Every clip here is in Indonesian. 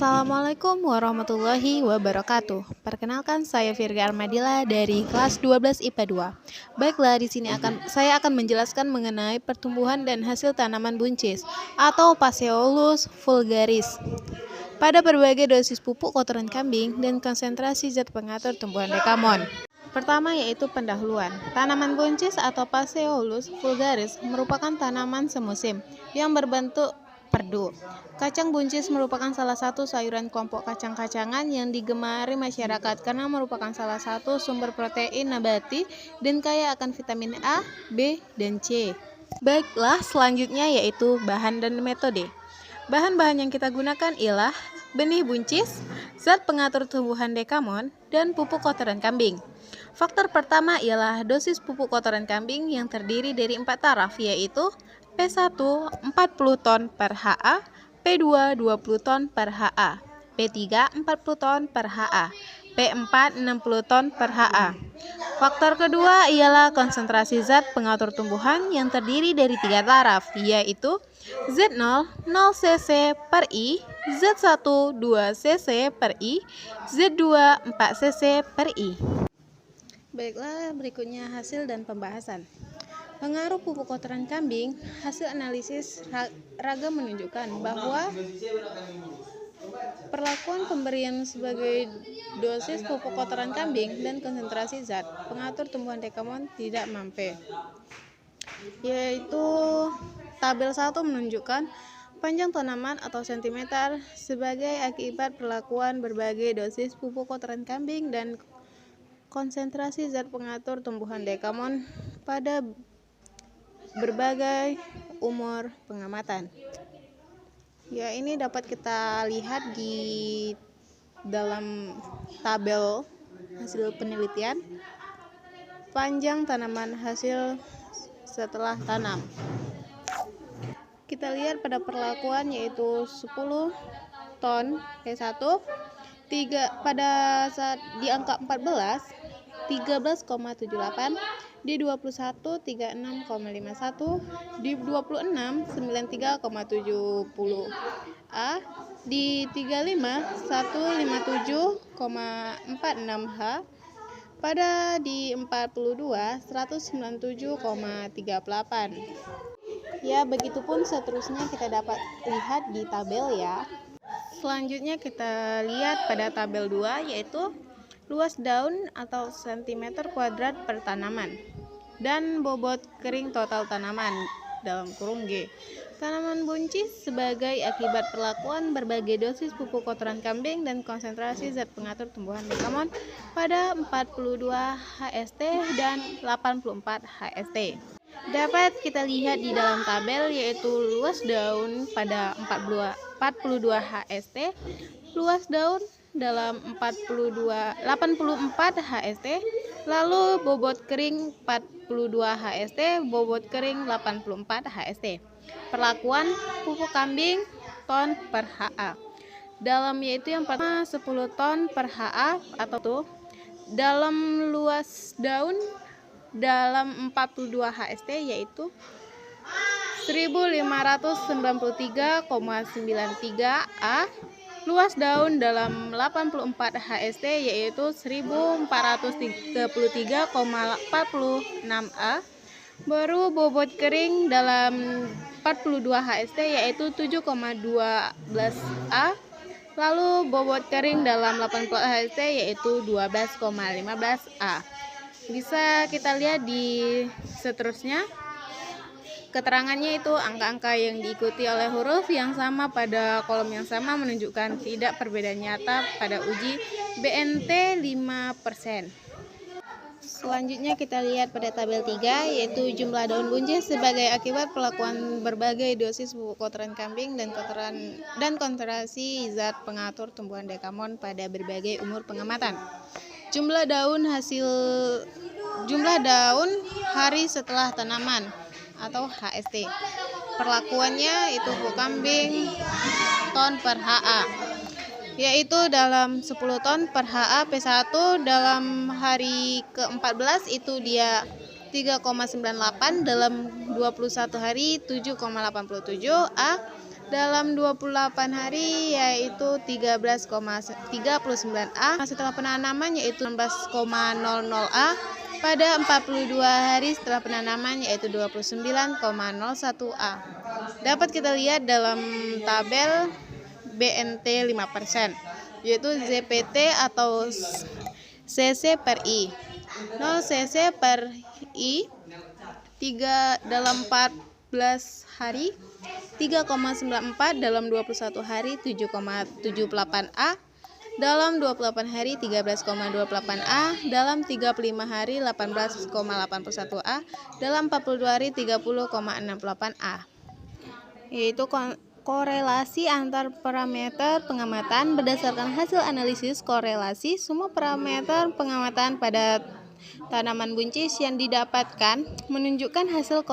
Assalamualaikum warahmatullahi wabarakatuh. Perkenalkan, saya Virga Armadila dari kelas 12 IPA 2. Baiklah, di sini saya akan menjelaskan mengenai pertumbuhan dan hasil tanaman buncis atau Phaseolus vulgaris pada berbagai dosis pupuk kotoran kambing dan konsentrasi zat pengatur tumbuhan dekamon. Pertama yaitu pendahuluan. Tanaman buncis atau Phaseolus vulgaris merupakan tanaman semusim yang berbentuk perdu. Kacang buncis merupakan salah satu sayuran kelompok kacang-kacangan yang digemari masyarakat karena merupakan salah satu sumber protein nabati dan kaya akan vitamin A, B, dan C. Baiklah, selanjutnya yaitu bahan dan metode. Bahan-bahan yang kita gunakan ialah benih buncis, zat pengatur tumbuhan dekamon, dan pupuk kotoran kambing. Faktor pertama ialah dosis pupuk kotoran kambing yang terdiri dari 4 taraf, yaitu P1 40 ton per HA, P2 20 ton per HA, P3 40 ton per HA, P4 60 ton per HA. Faktor kedua ialah konsentrasi zat pengatur tumbuhan yang terdiri dari 3 taraf, yaitu Z0 0 cc per I, Z1 2 cc per I, Z2 4 cc per I. Baiklah, berikutnya hasil dan pembahasan. Pengaruh pupuk kotoran kambing, hasil analisis Raga menunjukkan bahwa perlakuan pemberian sebagai dosis pupuk kotoran kambing dan konsentrasi zat pengatur tumbuhan dekamon tidak mampu. Yaitu tabel 1 menunjukkan panjang tanaman atau cm sebagai akibat perlakuan berbagai dosis pupuk kotoran kambing dan konsentrasi zat pengatur tumbuhan dekamon pada berbagai umur pengamatan. Ya, ini dapat kita lihat di dalam tabel hasil penelitian panjang tanaman hasil setelah tanam. Kita lihat pada perlakuan yaitu 10 ton P1 pada saat di angka 14 13,78, di 21 36,51, di 26 93,70 A, di 35 157,46 H, pada di 42 197,38. Ya, begitupun seterusnya kita dapat lihat di tabel ya. Selanjutnya kita lihat pada tabel 2 yaitu luas daun atau cm kuadrat per tanaman dan bobot kering total tanaman dalam kurung G. Tanaman buncis sebagai akibat perlakuan berbagai dosis pupuk kotoran kambing dan konsentrasi zat pengatur tumbuhan dekamon pada 42 HST dan 84 HST. Dapat kita lihat di dalam tabel yaitu luas daun pada 42 HST, luas daun dalam 84 HST, lalu bobot kering 42 HST, bobot kering 84 HST. Perlakuan pupuk kambing ton per HA. Dalam yaitu yang pertama 10 ton per HA atau tuh dalam luas daun dalam 42 HST yaitu 1593,93 A. Luas daun dalam 84 HST yaitu 1433,46 A. Baru bobot kering dalam 42 HST yaitu 7,12 A. Lalu bobot kering dalam 84 HST yaitu 12,15 A. Bisa kita lihat di seterusnya. Keterangannya itu angka-angka yang diikuti oleh huruf yang sama pada kolom yang sama menunjukkan tidak perbedaan nyata pada uji BNT 5%. Selanjutnya kita lihat pada tabel 3 yaitu jumlah daun buncis sebagai akibat perlakuan berbagai dosis pupuk kotoran kambing dan konsentrasi zat pengatur tumbuhan dekamon pada berbagai umur pengamatan. Jumlah daun hari setelah tanaman atau HST. Perlakuannya itu pupuk kambing ton per HA, yaitu dalam 10 ton per HA P1 dalam hari ke-14 itu dia 3,98, dalam 21 hari 7,87 A, dalam 28 hari yaitu 13,39 A, setelah penanaman yaitu 16,00 A, pada 42 hari setelah penanaman yaitu 29,01 A. Dapat kita lihat dalam tabel BNT 5%, yaitu ZPT atau cc per I. 0 cc per I 3 dalam 14 hari, 3,94 dalam 21 hari, 7,78 A, dalam 28 hari 13,28 A, dalam 35 hari 18,81 A, dalam 42 hari 30,68 A. Yaitu korelasi antar parameter pengamatan berdasarkan hasil analisis korelasi semua parameter pengamatan pada tanaman buncis yang didapatkan menunjukkan hasil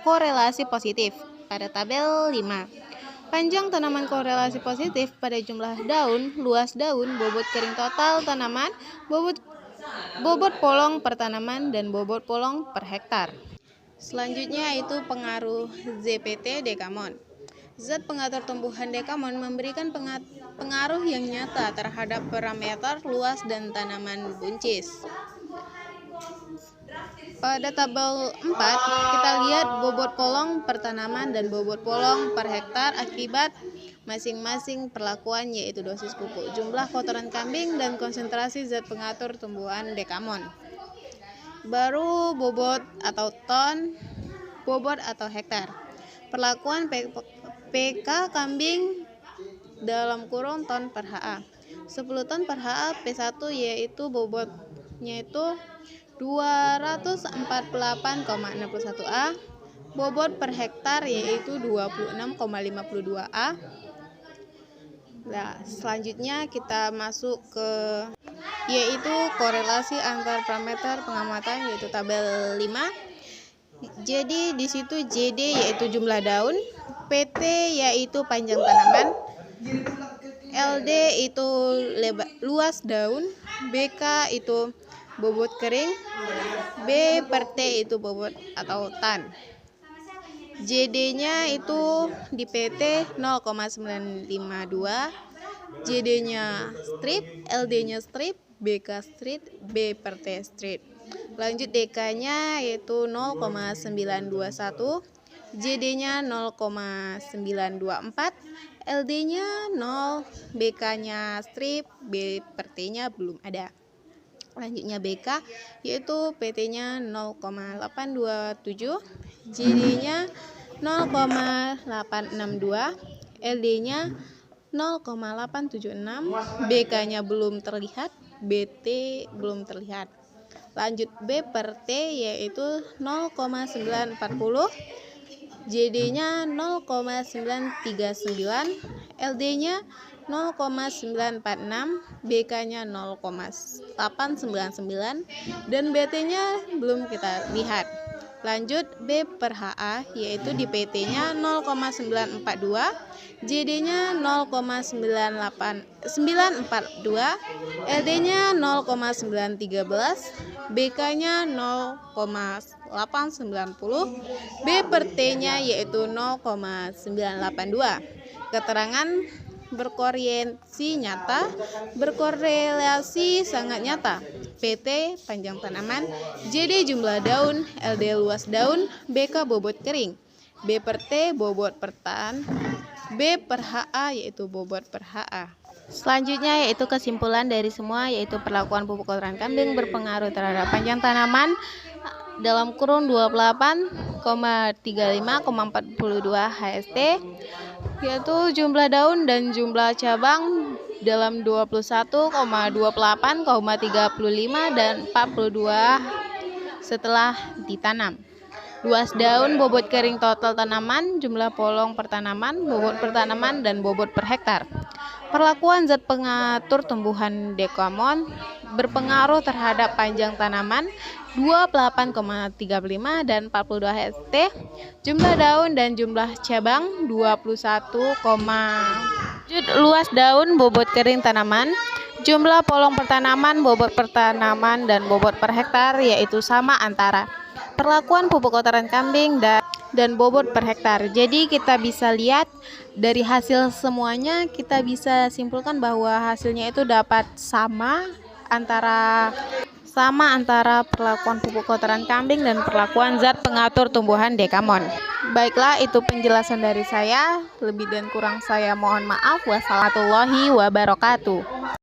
korelasi positif pada tabel 5. Panjang tanaman korelasi positif pada jumlah daun, luas daun, bobot kering total tanaman, bobot polong per tanaman, dan bobot polong per hektar. Selanjutnya itu pengaruh ZPT Dekamon. Zat pengatur tumbuhan Dekamon memberikan pengaruh yang nyata terhadap parameter luas dan tanaman buncis. Pada tabel 4, kita lihat bobot polong per tanaman dan bobot polong per hektar akibat masing-masing perlakuan, yaitu dosis pupuk, jumlah kotoran kambing, dan konsentrasi zat pengatur tumbuhan Dekamon. Baru bobot atau ton, bobot atau hektar. Perlakuan PK kambing dalam kurung ton per HA. 10 ton per HA P1 yaitu bobotnya itu 248,61 A, bobot per hektar yaitu 26,52 A. Nah, selanjutnya kita masuk ke yaitu korelasi antar parameter pengamatan, yaitu tabel 5. Jadi di situ JD yaitu jumlah daun, PT yaitu panjang tanaman, LD itu luas daun, BK itu bobot kering, B per T itu bobot atau tan. JD-nya itu di PT 0,952, JD-nya strip, LD-nya strip, BK strip, B per T strip. Lanjut DK-nya yaitu 0,921, JD-nya 0,924, LD-nya 0, BK-nya strip, B per T-nya belum ada. Lanjutnya BK yaitu PT-nya 0,827, JD-nya 0,862, LD-nya 0,876, BK-nya belum terlihat, BT belum terlihat. Lanjut B per T yaitu 0,940, JD-nya 0,939, LD-nya 0,946, BK-nya 0,899, dan BT-nya belum kita lihat. Lanjut B per HA yaitu di PT-nya 0,942, JD-nya 0,942, LD-nya 0,913, BK-nya 0,890, B per T-nya yaitu 0,982. Keterangan berkorelasi nyata, berkorelasi sangat nyata. PT panjang tanaman, JD jumlah daun, LD luas daun, BK bobot kering, B per T bobot per tan, B per HA yaitu bobot per HA. Selanjutnya yaitu kesimpulan dari semua, yaitu perlakuan pupuk kotoran kambing berpengaruh terhadap panjang tanaman dalam kurun 28,35,42 HST, yaitu jumlah daun dan jumlah cabang dalam 21,28,35 dan 42 setelah ditanam. Luas daun, bobot kering total tanaman, jumlah polong per tanaman, bobot per tanaman, dan bobot per hektar. Perlakuan zat pengatur tumbuhan Dekamon berpengaruh terhadap panjang tanaman 28,35 dan 42 HST, jumlah daun dan jumlah cabang 21, luas daun, bobot kering tanaman, jumlah polong per tanaman, bobot per tanaman, dan bobot per hektar yaitu sama antara perlakuan pupuk kotoran kambing dan dan bobot per hektar. Jadi kita bisa lihat dari hasil semuanya, kita bisa simpulkan bahwa hasilnya itu dapat sama antara perlakuan pupuk kotoran kambing dan perlakuan zat pengatur tumbuhan Dekamon. Baiklah, itu penjelasan dari saya. Lebih dan kurang saya mohon maaf. Wassalamualaikum warahmatullahi wabarakatuh.